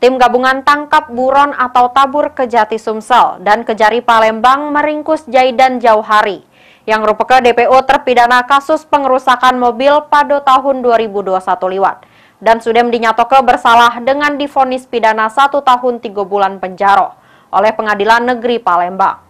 Tim gabungan tangkap buron atau tabur Kejati Sumsel dan Kejari Palembang meringkus Zaidan Jauhari yang merupakan DPO terpidana kasus pengerusakan mobil pada tahun 2021 liwat dan sudah dinyatakan bersalah dengan divonis pidana 1 tahun 3 bulan penjara oleh Pengadilan Negeri Palembang.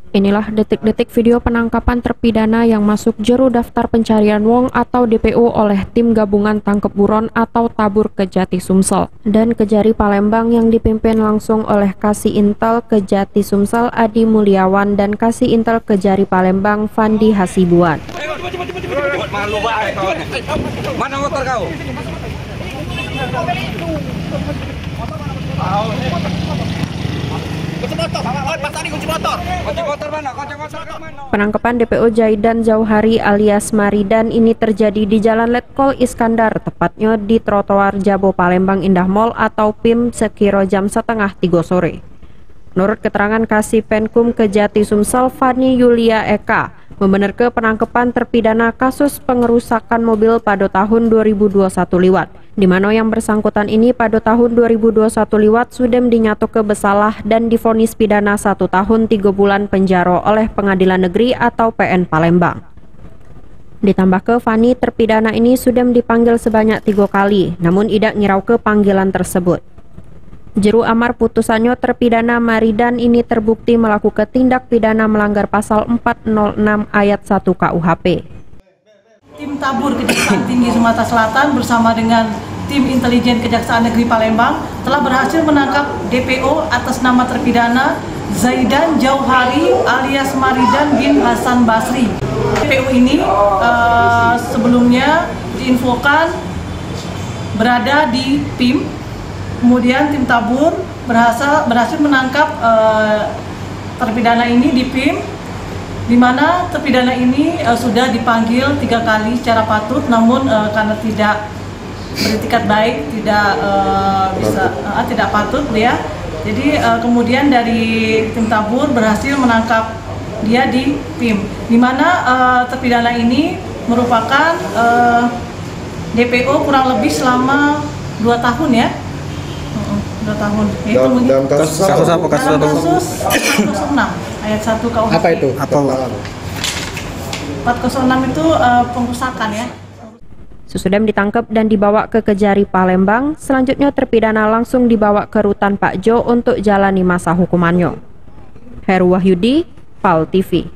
Inilah detik-detik video penangkapan terpidana yang masuk jero daftar pencarian wong atau DPO oleh tim gabungan tangkep buron atau tabur Kejati Sumsel dan Kejari Palembang yang dipimpin langsung oleh Kasih Intel Kejati Sumsel Adi Mulyawan dan Kasih Intel Kejari Palembang Fandi Hasibuan. Mana motor kau? Penangkapan DPO Zaidan Jauhari alias Maridan ini terjadi di Jalan Letkol Iskandar, tepatnya di trotoar Jabo Palembang Indah Mall atau PIM sekira jam 2:30 sore. Menurut keterangan Kasih Penkum Kejati Sumsel Fani Yulia Eka, membenarkan penangkapan terpidana kasus pengerusakan mobil pada tahun 2021 liwat, di mana yang bersangkutan ini pada tahun 2021 liwat sudah dinyatakan bersalah dan divonis pidana 1 tahun 3 bulan penjara oleh Pengadilan Negeri atau PN Palembang. Ditambah ke Fani, terpidana ini sudah dipanggil sebanyak 3 kali, namun tidak ngirau ke panggilan tersebut. Juru amar putusannya terpidana Maridan ini terbukti melakukan tindak pidana melanggar pasal 406 ayat 1 KUHP. Tim tabur Kejaksaan Tinggi Sumatera Selatan bersama dengan tim intelijen Kejaksaan Negeri Palembang telah berhasil menangkap DPO atas nama terpidana Zaidan Jauhari alias Maridan bin Hasan Basri. DPO ini sebelumnya diinfokan berada di PIM. Kemudian tim tabur berhasil menangkap terpidana ini di PIM, di mana terpidana ini sudah dipanggil 3 kali secara patut, namun karena tidak beretikat baik, tidak patut dia. Jadi kemudian dari tim tabur berhasil menangkap dia di PIM, di mana terpidana ini merupakan DPO kurang lebih selama 2 tahun ya. 2 tahun. Dalam kasus apa? Dalam kasus 406 ayat 1 KUHP. Apa itu? 406 itu pengerusakan ya. Sesudah ditangkap dan dibawa ke Kejari Palembang, selanjutnya terpidana langsung dibawa ke Rutan Pak Jo untuk jalani masa hukumannya. Heru Wahyudi, PAL TV.